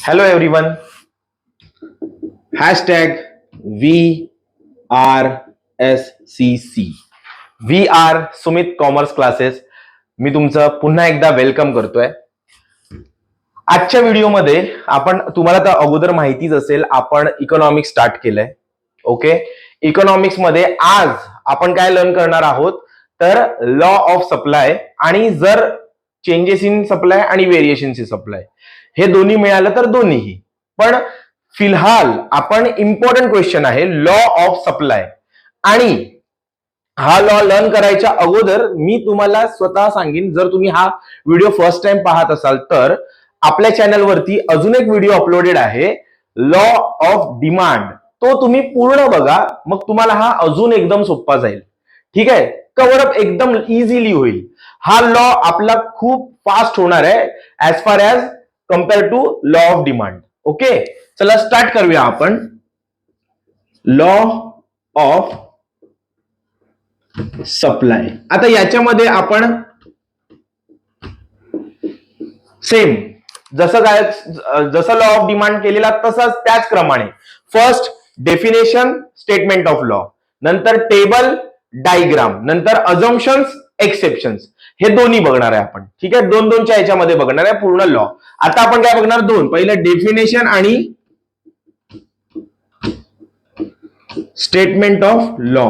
Hello everyone. Hashtag VRSCC. V R Sumit commerce classes. मी तुमचं पुन्हा एकदा वेलकम करतोय. आजच्या व्हिडिओमध्ये आपण तुम्हाला तर अगोदर माहितीच असेल, आपण इकॉनॉमिक्स स्टार्ट केलंय. ओके, इकॉनॉमिक्स मध्ये आज आपण काय लर्न करणार आहोत तर लॉ ऑफ सप्लाय आणि जर चेंजेस इन सप्लाय आणि व्हेरिएशन इन सप्लाय हे दोन्ही मिळालं तर दोन्हीही. पण फिलहाल आपण इम्पॉर्टंट क्वेश्चन आहे लॉ ऑफ सप्लाय. आणि हा लॉ लर्न करायच्या अगोदर मी तुम्हाला स्वतः सांगेन, जर तुम्ही हा व्हिडिओ फर्स्ट टाइम पाहत असाल तर आपल्या चॅनलवरती अजून एक व्हिडिओ अपलोडेड आहे लॉ ऑफ डिमांड. तो तुम्ही पूर्ण बघा, मग तुम्हाला हा अजून एकदम सोपा जाईल. ठीक आहे, कव्हर अप एकदम इझिली होईल. हा लॉ आपला खूप फास्ट होणार आहे as far as compare to law of demand. Okay, चला स्टार्ट करूया आपण. Law of supply. आता याच्यामध्ये आपण सेम जसं लॉ ऑफ डिमांड केलेला तसंच त्याच क्रमाने first definition statement of law, नंतर टेबल डायग्राम, नंतर अजम्पशन्स एक्सेप्शन्स, हे दोन्ही बघणार आहे आपण. ठीक आहे, दोन दोनच्या याच्यामध्ये बघणार आहे पूर्ण लॉ. आता आपण काय बघणार, दोन, पहिलं डेफिनेशन आणि स्टेटमेंट ऑफ लॉ.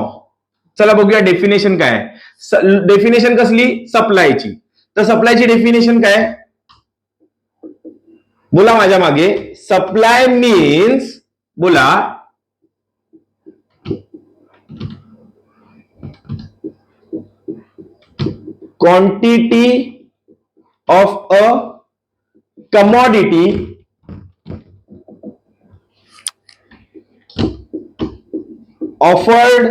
चला बघूया डेफिनेशन काय आहे. डेफिनेशन कसली, सप्लायची. तर सप्लायची डेफिनेशन काय, बोला माझ्या मागे. सप्लाय मीन्स, बोला, quantity of a commodity offered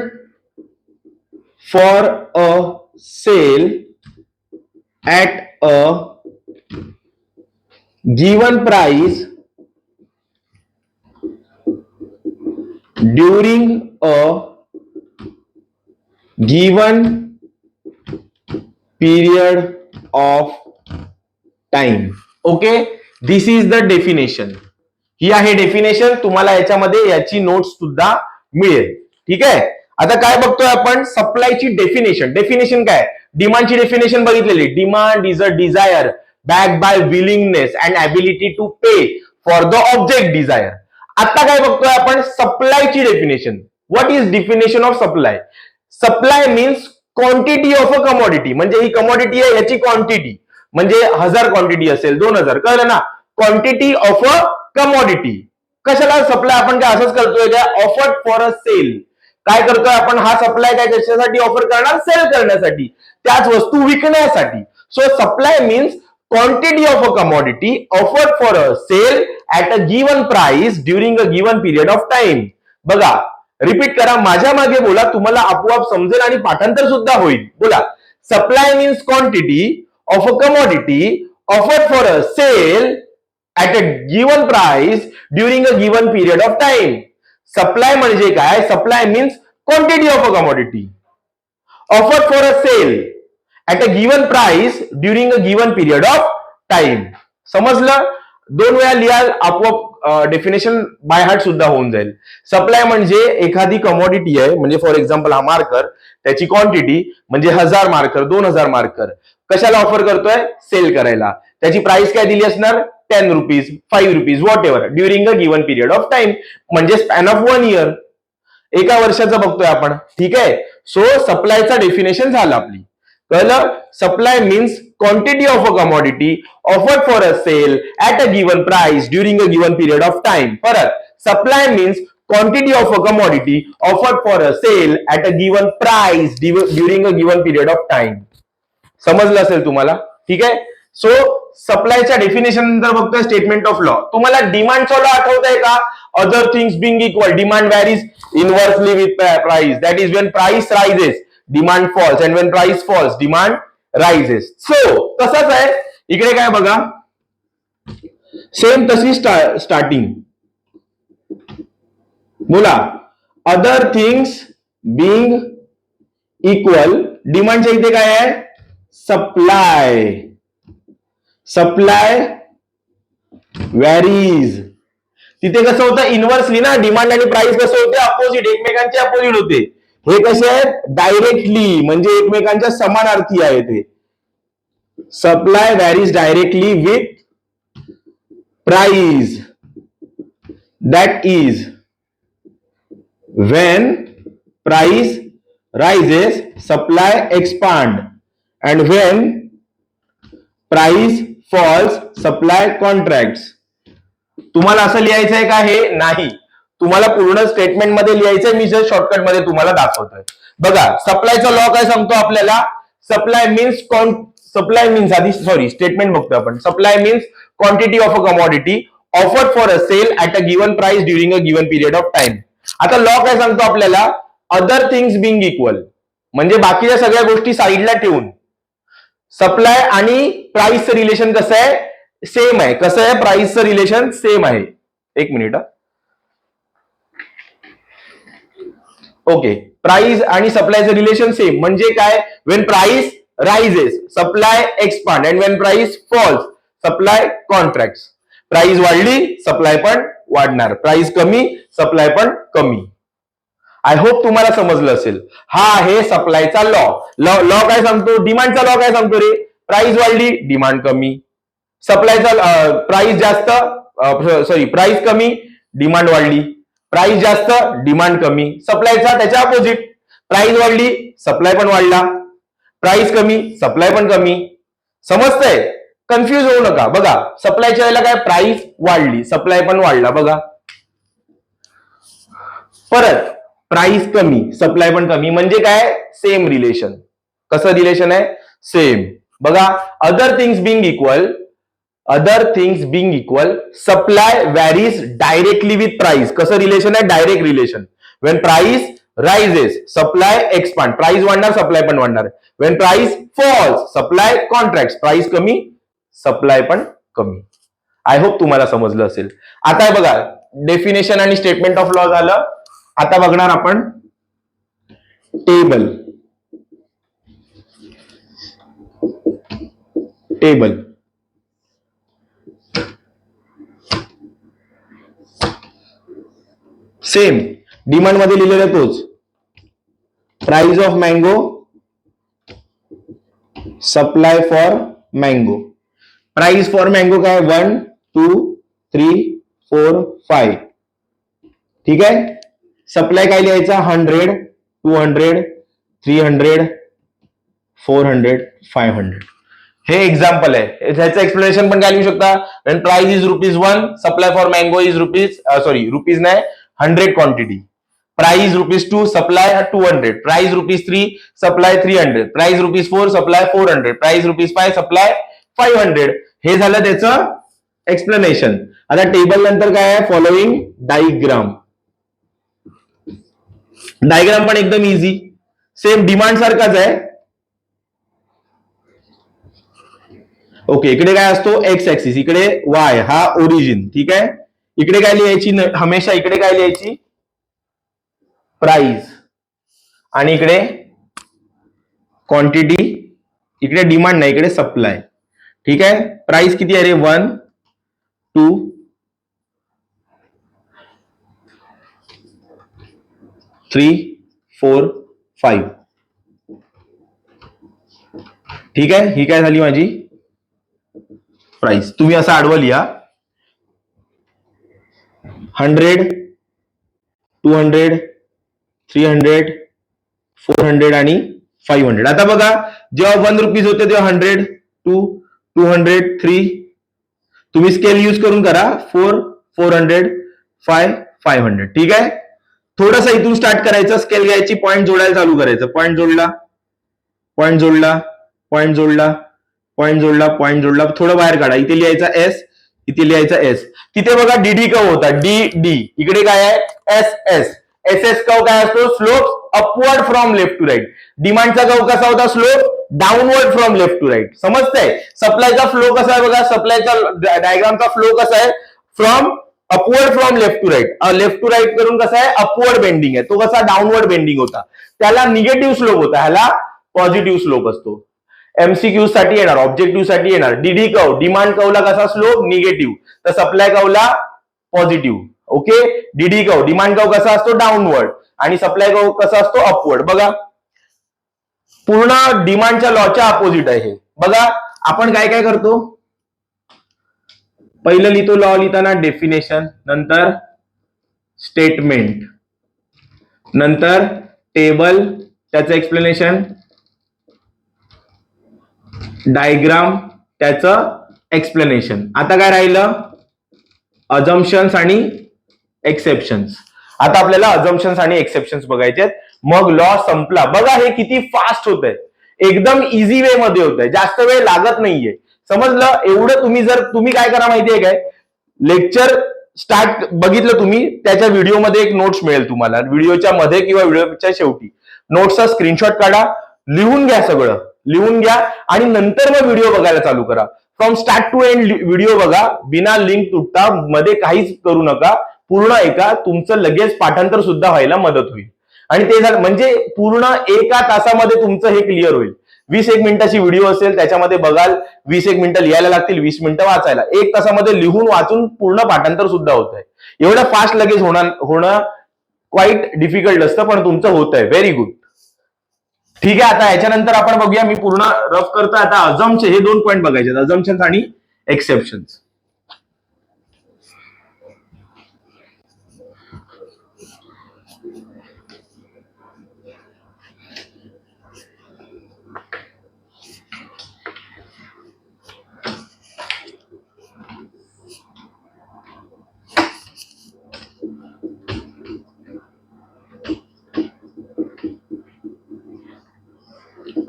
for a sale at a given price during a given period of time. Okay, this is the definition. ही आहे डेफिनेशन. तुम्हाला याच्यामध्ये याची नोट्स सुद्धा मिळेल. ठीक आहे, आता काय बघतोय आपण, सप्लायची डेफिनेशन. डेफिनेशन काय, डिमांडची डेफिनेशन बघितलेली. Demand is a desire back by willingness and ability to pay for the object desire. आता काय बघतोय आपण, सप्लायची definition. What is definition of supply. Supply means quantity of a commodity. म्हणजे ही कमोडिटी आहे, याची क्वांटिटी म्हणजे 1000 क्वांटिटी असेल, 2000, कळलं ना. Quantity of a commodity. कशाला सप्लाय आपण काय असंच करतोय का, ऑफर्ड फॉर अ सेल. काय करतोय आपण, हा सप्लाय काय कशासाठी ऑफर करणार, सेल करण्यासाठी, त्याच वस्तू विकण्यासाठी. So supply means quantity of a commodity offered for a sale at a given price during a given period of time. बघा, रिपीट करा, माझ्या मागे बोला, तुम्हाला आपोआप समजेल आणि पाठांतर सुद्धा होईल. बोला, supply means quantity of a commodity offered for a sale at a given price during a given period of time. Supply म्हणजे काय, supply means quantity of a commodity offered for a sale at a given price during a given period of time. समजलं? दोन वेळा लिहाल, आपोआप definition by heart सुद्धा होऊन जाईल. सप्लाय म्हणजे एखादी कमोडिटी आहे, म्हणजे फॉर एक्झाम्पल हा मार्कर, त्याची क्वांटिटी म्हणजे 1000 मार्कर, 2000 मार्कर, कशाला ऑफर करतोय, सेल करायला. त्याची प्राइस काय दिली असणार, 10 rupees, 5 rupees, what ever, during a given period of time, म्हणजे स्पॅन ऑफ 1 इयर, एका वर्षाचं बघतोय आपण. ठीक आहे, सो सप्लायचा डेफिनेशन झालं आपली. कळलं? Supply means quantity of a commodity offered for a sale at a given price during a given period of time. परत, supply means quantity of a commodity offered for a sale at a given price during a given period of time. समजलं असेल तुम्हाला? ठीक आहे, so सप्लायच्या definition नंतर बघतोय statement of law. तुम्हाला डिमांडचा law आठवत आहे का, other things being equal, demand varies inversely with price. That is when price rises demand falls and when price falls demand rises. So तसंच आहे इकडे. काय बघा, सेम तशी स्टार्टिंग. बोला, अदर थिंग्स बिंग इक्वल, डिमांडच्या इथे काय आहे, सप्लाय. Supply varies. तिथे कसं होतं इन्व्हर्सली ना, डिमांड आणि प्राइस कसं होते अपोजिट, एकमेकांचे अपोजिट होते. हे कसे आहेत डायरेक्टली, म्हणजे एकमेकांच्या समानार्थी आहेत. हे supply varies directly with price, that is when price rises supply expand and when price falls supply contracts. तुम्हाला असं लिहायचं आहे का? हे नाही, तुम्हाला पूर्ण स्टेटमेंट मध्ये लिहायचंय. मी जस्ट शॉर्टकट मध्ये तुम्हाला दाखवतोय. बघा सप्लायचा लॉ काय सांगतो आपल्याला? सप्लाय मीन्स आधी स्टेटमेंट बघतो आपण. Supply means quantity of a commodity offered for a sale at a given price during a given period of time. आता लॉ काय सांगतो आपल्याला? अदर थिंग्स बिंग इक्वल, म्हणजे बाकीच्या सगळ्या गोष्टी साईडला ठेवून सप्लाय आणि प्राइसचं रिलेशन कसं आहे? सेम आहे. कसं आहे? प्राइसचं रिलेशन सेम आहे. एक मिनिट. ओके, प्राइस आणि सप्लायचं रिलेशन सेम म्हणजे काय? Wien price rises supply expand and Wien price falls supply contract. Price वाढली सप्लाय पण वाढणार, प्राइस कमी सप्लाय पण कमी. आय होप तुम्हाला समजलं असेल. हा आहे सप्लायचा लॉ. लॉ काय सांगतो? डिमांडचा लॉ काय सांगतो रे? प्राइस वाढली डिमांड कमी, सप्लायचा प्राइस जास्त प्राइस कमी डिमांड वाढली, प्राइस जास्त डिमांड कमी. सप्लायचा त्याच्या अपोजिट, प्राइस वाढली सप्लाय पण वाढला, प्राइस कमी सप्लाय पण कमी. समजतंय? कन्फ्युज होऊ नका. बघा सप्लायच्या वेळेला काय? प्राइस वाढली सप्लाय पण वाढला. बघा परत प्राइस कमी सप्लाय पण कमी, म्हणजे काय? Same relation. कसं रिलेशन आहे? सेम. बघा other things being equal supply varies directly with price. कसं रिलेशन आहे? Direct relation. When price rises supply expand, price वाढणार सप्लाय पण वाढणार. When price falls supply contract, price कमी सप्लाय पण कमी. आय होप तुम्हाला समजलं असेल. आता बघा डेफिनेशन आणि स्टेटमेंट ऑफ लॉ झालं. आता बघणार आपण टेबल. सेम डिमांड मध्ये लिहिलेला तोच. Price of mango, supply for mango. Price for mango काय? 1 2 3 4 5. ठीक आहे. सप्लाय काय लिहायचा? 100 200 300 400 500. हे एक्झाम्पल आहे. ह्याचं एक्सप्लेनेशन पण काय लिहू शकता? Wien price is ₹1 supply for mango is rupees नाही 100 quantity. Price ₹2 supply 200, price ₹3 supply 300, price ₹4 supply 400, price ₹5 supply 500. हे झालं त्याचं एक्सप्लेनेशन. आता टेबल नंतर काय आहे? Following diagram. डायग्राम पण एकदम इझी, सेम डिमांड सारखाच आहे. ओके, इकडे काय असतो? एक्स ऍक्सिस, इकडे वाय हा ओरिजिन. ठीक आहे. इकडे काय लिहायची? हमेशा इकडे काय लिहायची? प्राइस. आणि इकडे क्वांटिटी, इकडे डिमांड नाही इकडे सप्लाय. ठीक आहे. प्राइस किती आहे रे? 1 2 3 4 5. ठीक आहे. ही काय झाली माझी प्राइस. तुम्ही असं आडवं लिहा 100 200 300 400 आणि 500. आता बघा जेव्हा ₹1 होते तेव्हा 100 2 200 3. तुम्ही स्केल यूज करून करा. 4 400 5 500. ठीक आहे. थोडंसं इथून स्टार्ट करायचं, स्केल घ्यायची, पॉईंट जोडायला चालू करायचं. पॉईंट जोडला पॉईंट जोडला पॉईंट जोडला पॉईंट जोडला पॉईंट जोडला, थोडं बाहेर काढा. इथे लिहायचा एस, इथे लिहायचा एस. तिथे बघा डीडी कर्व होता, डी डी. इकडे काय आहे? S S. S S curve काय असतो? Slope upward from left to right. डिमांडचा कर्व कसा होता? Slope downward from left to right. समजतंय? सप्लायचा फ्लो कसा आहे बघा, सप्लायचा डायग्रामचा फ्लो कसा आहे? From upward from left to right. Left to right करून कसा आहे? अपवर्ड बेंडिंग आहे. तो कसा? डाऊनवर्ड बेंडिंग होता. त्याला निगेटिव्ह स्लोप होता, ह्याला पॉझिटिव्ह स्लोप असतो. एमसीक्यू साठी येणार, ऑब्जेक्टिव्ह साठी येणार. डीडी कर्व, डिमांड कर्वला कसा स्लोप निगेटिव्ह, तर सप्लाय कर्वला positive. Okay, DD curve, demand curve कसा असतो डाऊनवर्ड आणि सप्लाय कर्व कसा असतो अपवर्ड. बघा पूर्ण डिमांडच्या लॉच्या अपोजिट आहे. बघा आपण काय काय करतो, पहिलं लिहितो लॉ लिहिताना डेफिनेशन, नंतर स्टेटमेंट, नंतर टेबल त्याचं एक्सप्लेनेशन, डायग्राम त्याचं एक्सप्लेनेशन. आता काय राहिलं, अजम्पशन्स आणि एक्सेप्शन्स. आता आपल्याला अजम्पशन्स आणि एक्सेप्शन्स बघायचे आहेत, मग लॉ संपला. बघा हे किती फास्ट होत आहे, एकदम इझी वे मध्ये होत आहे, जास्त वेळ लागत नाहीये. समजलं एवढं. तुम्ही काय करा माहितीये काय, लेक्चर स्टार्ट बघितलं तुम्ही, त्याच्या व्हिडिओमध्ये एक नोट्स मिळेल तुम्हाला, व्हिडिओच्या मध्ये किंवा व्हिडिओच्या शेवटी नोट्सचा स्क्रीनशॉट काढा, लिहून घ्या, सगळं लिहून घ्या आणि नंतर मग व्हिडिओ बघायला चालू करा. From start to end video बघा, बिना लिंक तुटता, मध्ये काहीच करू नका, पूर्ण ऐका, तुमचं लगेच पाठांतर सुद्धा व्हायला मदत होईल. आणि ते झालं म्हणजे पूर्ण एका तासामध्ये तुमचं हे क्लिअर होईल. 20 मिनिटाची व्हिडिओ असेल त्याच्यामध्ये बघाल, 20 मिनिटं लिहायला लागतील, 20 मिनिटं वाचायला, 1 तासामध्ये लिहून वाचून पूर्ण पाठांतर सुद्धा होत आहे. एवढं फास्ट लगेच होणं क्वाईट डिफिकल्ट असतं, पण तुमचं होत आहे. Very good. ठीक आहे, आता याच्यानंतर आपण बघूया, मी पूर्ण रफ करतो. आता अजम्पशन, हे 2 पॉईंट बघायचे, अजम्पशन्स आणि एक्सेप्शन्स.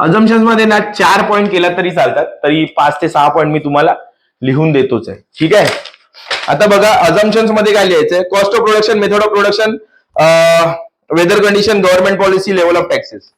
अजम्पशन्स मध्ये ना 4 पॉईंट केला तरी चालतात, तरी 5 ते 6 पॉईंट मी तुम्हाला लिहून देतोच आहे. ठीक आहे, आता बघा अजम्पशन्स मध्ये काय लिहायचंय, cost of production, method of production, weather condition, government policy, level of taxes.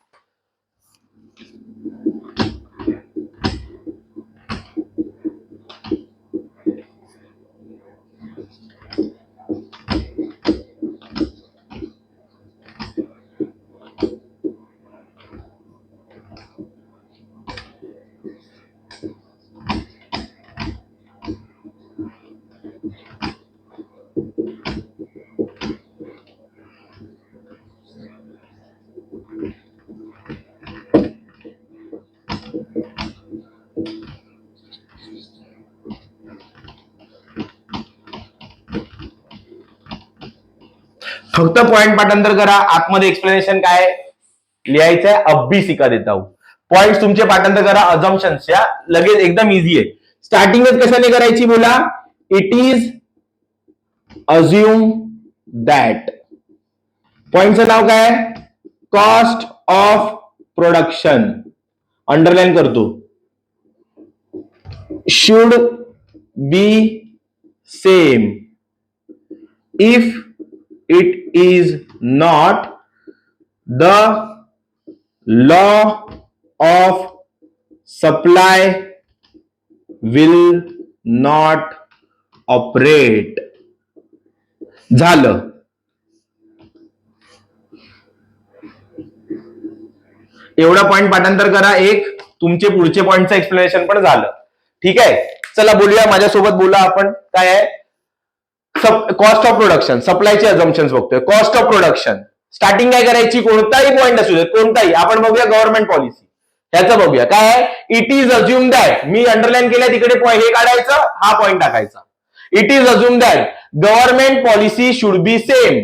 फक्त पॉइंट पाठांतर करा, आतमध्ये एक्सप्लेनेशन काय लिहायचंय, अभ्यासिका देता हूं. पॉइंट्स तुमचे पाठांतर करा अजम्पशन्स या, लगेच एकदम इझी आहे. स्टार्टिंगच कशाने करायची बोला, इट इज अज्युम दॅट. पॉइंटचं नाव काय, कॉस्ट ऑफ प्रोडक्शन, अंडरलाईन करतो, should be same if it is not, the law of supply will not operate. झालं. एवढा पॉइंट पाठांतर करा, एक तुमचे पुढचे पॉइंटचं एक्सप्लेनेशन पण झालं. ठीक आहे, चला बोलूया, माझ्यासोबत बोला आपण. काय आहे, कॉस्ट ऑफ प्रोडक्शन, सप्लायचे अजम्पशन्स बघतोय. कॉस्ट ऑफ प्रोडक्शन, स्टार्टिंग काय करायची, कोणताही पॉईंट असू दे, कोणताही. आपण बघूया गव्हर्नमेंट पॉलिसी, ह्याचं बघूया. काय आहे, it is assume that, me underline केलंय तिकडे हे काढायचं, हा पॉईंट टाकायचा. It is assume that government policy should be same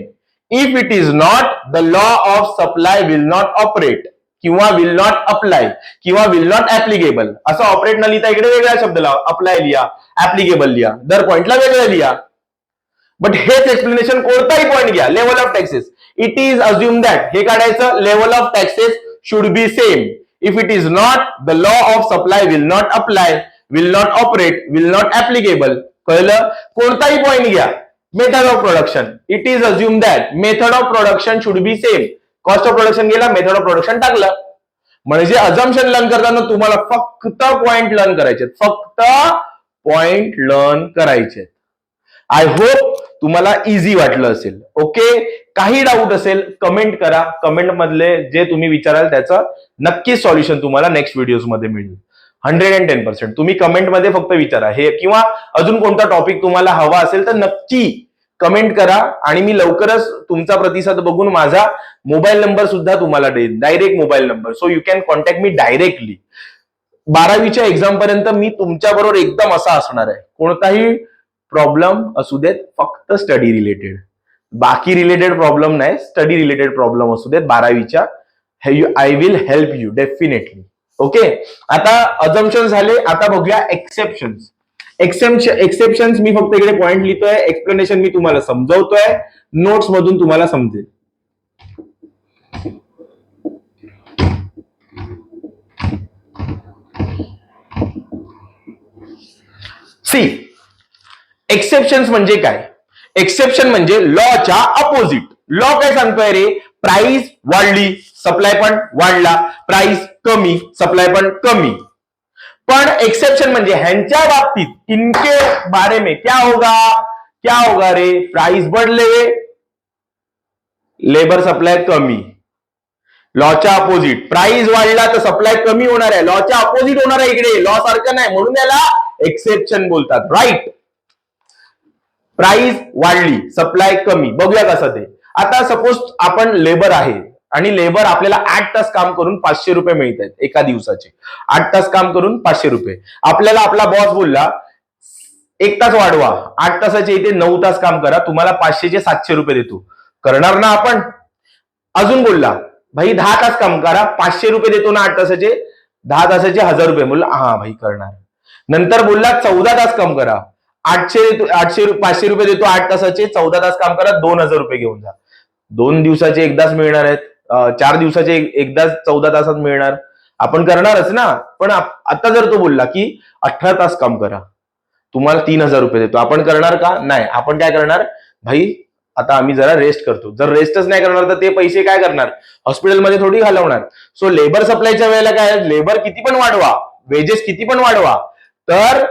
if it is not, the law of supply will not operate, किंवा विल नॉट अप्लाय, किंवा विल नॉट ऍप्लिकेबल. असं operate न लिहिता इकडे वेगळा शब्द लावा, अप्लाय लिहा, ऍप्लिकेबल लिहा, दर पॉइंटला वेगळं लिहा. बट हेच एक्सप्लेनेशन कोणताही पॉइंट घ्या, level of taxes, it is assume that, हे काढायचं, level of taxes should be same if it is not, the law of supply will not apply, will not operate, will not applicable. कळलं, कोणताही point घ्या. Method of production, it is assume that method of production should be same. Cost of production गेला, method of production टाकलं. म्हणजे assumption learn करताना तुम्हाला फक्त point learn करायचे, फक्त पॉइंट लर्न करायचे. आय होप तुम्हाला इझी वाटलं असेल. ओके, काही डाऊट असेल कमेंट करा, कमेंट मधले जे तुम्ही विचाराल त्याचं नक्कीच सॉल्युशन तुम्हाला नेक्स्ट व्हिडिओज मध्ये मिळेल. 110%. तुम्ही कमेंटमध्ये फक्त विचारा हे, किंवा अजून कोणता टॉपिक तुम्हाला हवा असेल तर नक्की कमेंट करा आणि मी लवकरच तुमचा प्रतिसाद बघून माझा मोबाईल नंबर सुद्धा तुम्हाला देईन, direct mobile number. So you can contact me directly. 12वीच्या एक्झाम पर्यंत मी तुमच्या बरोबर एकदम असा असणार आहे. कोणताही प्रॉब्लेम असू देत, फक्त स्टडी रिलेटेड, बाकी रिलेटेड प्रॉब्लेम नाही, स्टडी रिलेटेड प्रॉब्लेम असू देत 12वीच्या, I will help you definitely. Okay, आता अजम्पशन झाले. आता बघूया एक्सेप्शन्स. एक्सेप्शन्स मी फक्त इकडे पॉइंट लिहितोय, एक्सप्लेनेशन मी तुम्हाला समजवतोय, नोट्स मधून तुम्हाला समजेल. सी, एक्सेप्शन्स म्हणजे काय? एक्सेप्शन म्हणजे लॉच्या अपोजिट. लॉ काय सांगतोय रे? प्राइस वाढली, सप्लाय पण वाढला, प्राइस कमी, सप्लाय पण कमी. पण एक्सेप्शन म्हणजे ह्यांच्या बाबतीत, इनके बारे में क्या होगा रे? प्राइस बढ़ले, लेबर सप्लाय कमी. लॉच्या अपोजिट, प्राइस वाढला तर सप्लाय कमी होणार आहे, लॉच्या अपोजिट होणार आहे इकडे, लॉ सारखं नाही, म्हणून याला एक्सेप्शन बोलतात. राईट, प्राइस वाढली, सप्लाय कमी. बघूया कसं ते. आता सपोज आपण लेबर आहे आणि लेबर आपल्याला 8 तास काम करून 500 रुपये मिळत आहेत एका दिवसाचे. 8 तास काम करून 500 रुपये. आपल्याला आपला बॉस बोलला 1 तास वाढवा, 8 तासाचे इथे 9 तास काम करा, तुम्हाला 500चे 700 रुपये देतो. करणार ना आपण? अजून बोलला भाई 10 तास काम करा, 500 रुपये देतो ना 8 तासाचे, 10 तासाचे 1000 रुपये. बोलला हा भाई करणार. नंतर बोलला 14 तास काम करा, 500 रुपये देतो 8 तासाचे, 14 तास काम करा, 2000 रुपये घेऊन जा. 2 दिवसाचे एकदाच मिळणार आहेत, 4 दिवसाचे एकदाच 14 तासात मिळणार, आपण करणारच ना. पण आता जर तो बोलला की 18 तास काम करा, तुम्हाला 3000 रुपये देतो, आपण करणार का? नाही. आपण काय करणार? भाई आता आम्ही जरा रेस्ट करतो. जर रेस्टच नाही करणार तर ते पैसे काय करणार? हॉस्पिटलमध्ये थोडी घालवणार. सो लेबर सप्लायच्या वेळेला काय, लेबर किती पण वाढवा, वेजेस किती पण वाढवा, तर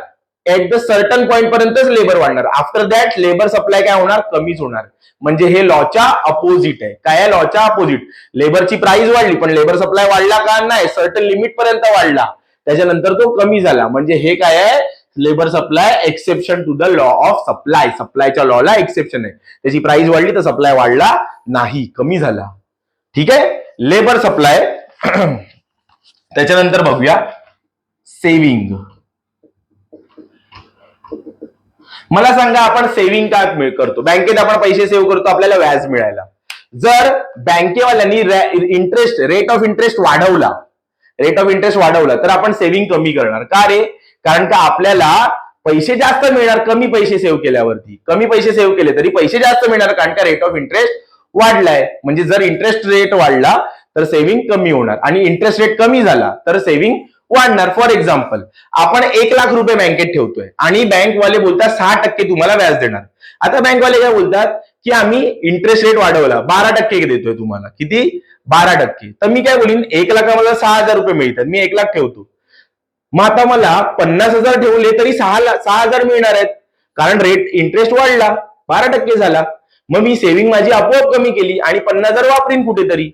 ऍट द सर्टन पॉइंट पर्यंतच लेबर वाढणार. आफ्टर दॅट लेबर सप्लाय काय होणार? कमीच होणार. म्हणजे हे लॉच्या अपोजिट आहे. काय आहे? लॉच्या अपोजिट. लेबरची प्राइस वाढली पण लेबर सप्लाय वाढला का? नाही, सर्टन लिमिट पर्यंत वाढला, त्याच्यानंतर तो कमी झाला. म्हणजे हे काय आहे? Labour supply exception to the law of supply. सप्लायच्या लॉला एक्सेप्शन आहे. त्याची प्राइस वाढली तर सप्लाय वाढला नाही, कमी झाला. ठीक आहे, लेबर सप्लाय. त्याच्यानंतर बघूया सेव्हिंग. मला सांगा आपण सेव्हिंग काय करतो? बँकेत आपण पैसे सेव्ह करतो आपल्याला व्याज मिळायला. जर बँकेवाल्यांनी इंटरेस्ट, रेट ऑफ इंटरेस्ट वाढवला तर आपण सेव्हिंग कमी करणार. का रे? कारण का आपल्याला पैसे जास्त मिळणार कमी पैसे सेव्ह केल्यावरती. कमी पैसे सेव्ह केले तरी पैसे जास्त मिळणार कारण का रेट ऑफ इंटरेस्ट वाढलाय. म्हणजे जर इंटरेस्ट रेट वाढला तर सेव्हिंग कमी होणार आणि इंटरेस्ट रेट कमी झाला तर सेव्हिंग वाढणार. फॉर एक्झाम्पल, आपण 1 लाख रुपये बँकेत ठेवतोय आणि बँकवाले बोलतात 6% तुम्हाला व्याज देणार. आता बँकवाले काय बोलतात की आम्ही इंटरेस्ट रेट वाढवला, 12% देतोय तुम्हाला. किती? 12%. तर मी काय बोलीन, 1 लाखाला 6000 रुपये मिळतात, मी 1 लाख ठेवतो. मग आता मला 50,000 ठेवले तरी 6,000 मिळणार आहेत, कारण रेट इंटरेस्ट वाढला, 12% झाला. मग मी सेव्हिंग माझी आपोआप कमी केली आणि 50,000 वापरीन कुठेतरी.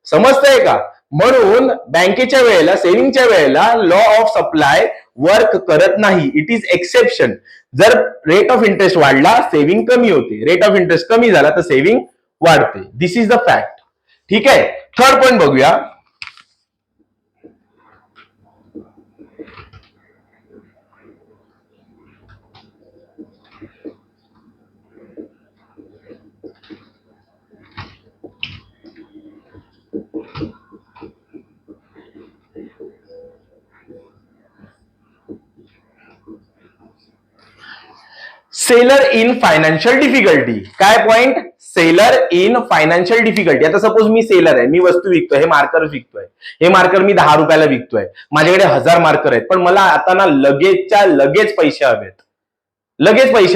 समजतंय का? म्हणून बँकेच्या वेळेला, सेव्हिंगच्या वेळेला लॉ ऑफ सप्लाय वर्क करत नाही. It is exception. जर रेट ऑफ इंटरेस्ट वाढला सेव्हिंग कमी होते, रेट ऑफ इंटरेस्ट कमी झाला तर सेव्हिंग वाढते. This is the fact. ठीक आहे, थर्ड पॉइंट बघूया. Seller in financial difficulty. काय point? Seller in financial difficulty. आता सपोज मी सेलर आहे, मी वस्तू विकतोय, हे मार्कर विकतोय, हे मार्कर मी 10 रुपयाला विकतोय, माझ्याकडे 1000 मार्कर आहेत, पण मला आता ना लगेचच्या लगेच पैसे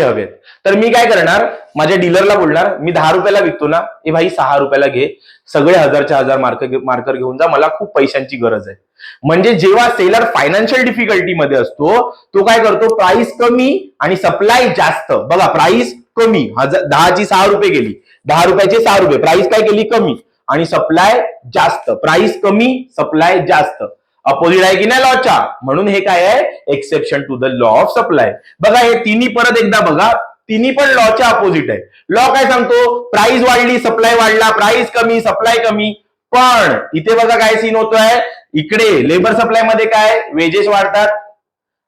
हवेत, तर मी काय करणार? माझ्या डीलरला बोलणार, मी 10 रुपयाला विकतो ना, ए भाई 6 रुपयाला घे, सगळे 1000 मार्कर घेऊन जा, मला खूप पैशांची गरज आहे. म्हणजे जेव्हा सेलर फायनान्शियल डिफिकल्टी मध्ये असतो तो काय करतो? प्राइस कमी आणि सप्लाय जास्त. बघा, प्राइस कमी, 10ची 6 रुपये गेली, 10 रुपयाचे 6 रुपये, प्राइस काय केली? कमी, आणि सप्लाय जास्त. प्राइस कमी, सप्लाय जास्त. अपोजिट आहे की नाही लॉच्या, म्हणून हे काय आहे, exception to the law of supply. बघा हे तिन्ही परत एकदा बघा, तिन्ही पण लॉच्या अपोजिट आहे. लॉ काय सांगतो, प्राइस वाढली सप्लाय वाढला, प्राइस कमी सप्लाय कमी. पण इथे बघा काय सीन होतोय, इकडे लेबर सप्लाय मध्ये काय, वेजेस वाढतात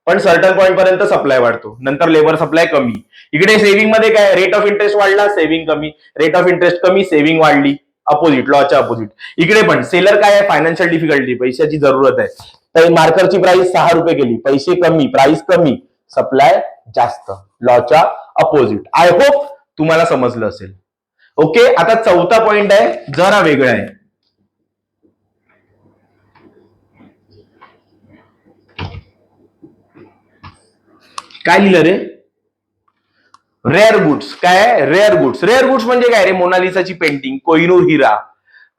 पण सर्टन पॉईंट पर्यंत सप्लाय वाढतो, नंतर लेबर सप्लाय कमी. इकडे सेव्हिंग मध्ये काय, रेट ऑफ इंटरेस्ट वाढला, सेव्हिंग कमी, रेट ऑफ इंटरेस्ट कमी, सेव्हिंग वाढली. अपोजिट, लॉच्या अपोजिट. इकडे पण सेलर काय आहे, फायनान्शियल डिफिकल्टी, पैशाची जरूरत आहे, तर मार्करची प्राइस 6 रुपये केली, पैसे कमी, प्राइस कमी, सप्लाय जास्त, लॉच्या अपोजिट. आय होप तुम्हाला समजलं असेल. ओके, आता चौथा पॉइंट आहे, जरा वेगळा आहे. काय लिहिलं रे, रेअर गुड्स. काय रेअर गुड्स, रेअर गुड्स म्हणजे काय रे, मोनालिसाची पेंटिंग, कोहिनूर हिरा,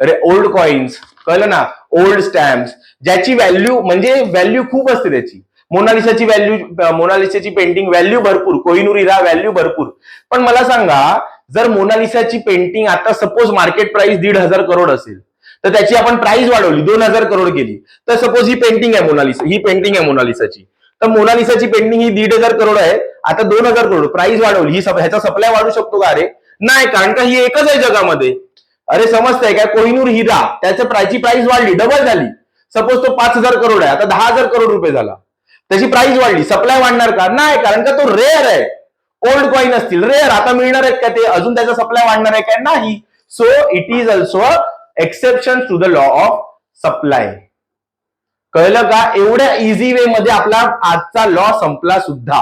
ओल्ड कॉइन्स, कळलं ना, ओल्ड स्टॅम्प्स, ज्याची व्हॅल्यू म्हणजे व्हॅल्यू खूप असते त्याची. मोनालिसाची व्हॅल्यू, मोनालिसाची पेंटिंग व्हॅल्यू भरपूर, कोहिनूर हिरा व्हॅल्यू भरपूर. पण मला सांगा, जर मोनालिसाची पेंटिंग आता सपोज मार्केट प्राइस 1,500 करोड असेल, तर त्याची आपण प्राइस वाढवली 2,000 करोड केली, तर सपोज ही पेंटिंग आहे मोनालिसा, ही पेंटिंग आहे मोनालिसाची, तर मोनालिसाची पेंटिंग ही 1,500 करोड आहे, आता 2,000 करोड प्राइस वाढवली, ही ह्याचा सप्लाय वाढू शकतो का? अरे नाही, कारण का ही एकच आहे जगामध्ये. अरे समजतंय काय, कोहिनूर हिरा त्याच्या प्राइस वाढली, डबल झाली. सपोज तो 5,000 करोड आहे, आता 10,000 करोड रुपये झाला, त्याची प्राइस वाढली, सप्लाय वाढणार का? नाही, कारण का तो रेअर आहे. ओल्ड कॉइन असतील रेअर, आता मिळणार आहेत का ते, अजून त्याचा सप्लाय वाढणार आहे काय? नाही. So it is also exception to the law of supply. कळलं का? एवढ्या इझी वे मध्ये आपला आजचा लॉ संपला सुद्धा.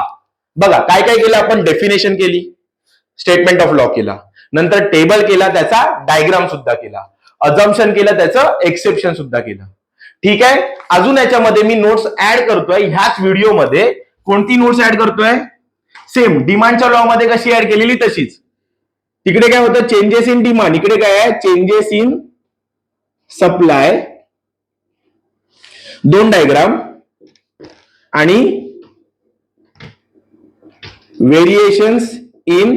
बघा काय काय केलं आपण, डेफिनेशन केली, स्टेटमेंट ऑफ लॉ केला, नंतर टेबल केला, त्याचा डायग्राम सुद्धा केला, अजम्पशन केलं, त्याचं एक्सेप्शन सुद्धा केलं. ठीक आहे, अजून याच्यामध्ये मी नोट्स ऍड करतोय ह्याच व्हिडिओमध्ये. कोणती नोट्स ऍड करतोय, सेम डिमांडच्या लॉ मध्ये कशी ऍड केलेली तशीच. तिकडे काय होतं, चेंजेस इन डिमांड, इकडे काय आहे, चेंजेस इन सप्लाय, 2 डायग्राम, आणि व्हेरिएशन्स इन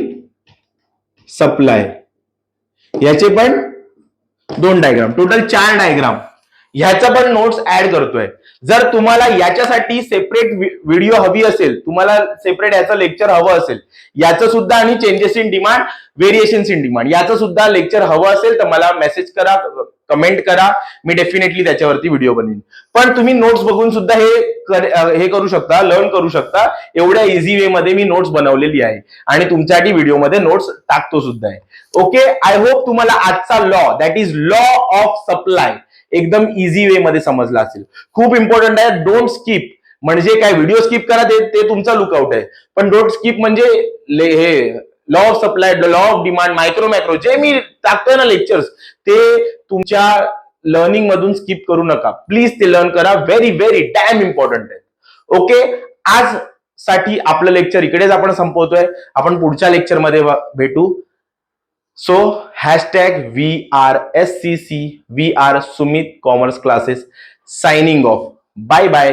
सप्लाय, याचे पण 2 डायग्राम, टोटल 4 डायग्राम. ह्याचा पण नोट्स ऍड करतोय. जर तुम्हाला याच्यासाठी सेपरेट व्हिडिओ हवी असेल, तुम्हाला सेपरेट याचं लेक्चर हवं असेल, याचं सुद्धा, आणि changes in demand, variations in demand, याचं सुद्धा लेक्चर हवं असेल, तर मला मेसेज करा, कमेंट करा, मी डेफिनेटली त्याच्यावरती व्हिडिओ बनवीन. पण तुम्ही नोट्स बघून सुद्धा हे करू शकता, लर्न करू शकता. एवढ्या इझी वे मध्ये मी नोट्स बनवलेली आहे, आणि तुमच्यासाठी व्हिडिओमध्ये नोट्स टाकतो सुद्धा आहे. ओके, आय होप तुम्हाला आजचा law, that is law of supply, एकदम इझी वे मध्ये समजला असेल. खूप इम्पॉर्टंट आहे, डोंट स्किप. म्हणजे काय, व्हिडिओ स्किप करा ते तुमचा लुकआउट आहे, पण डोंट स्किप म्हणजे हे law of supply, law of demand, micro macro, जे मी टाकतोय ना लेक्चर्स, ते तुमच्या लर्निंग मधून स्किप करू नका प्लीज. ते लर्न करा, व्हेरी व्हेरी डॅम इम्पॉर्टंट आहे. ओके, आज साठी आपलं लेक्चर इकडेच आपण संपवतोय. आपण पुढच्या लेक्चर मध्ये भेटू. So #VRSCC, we are Sumit Commerce Classes, signing off. Bye bye.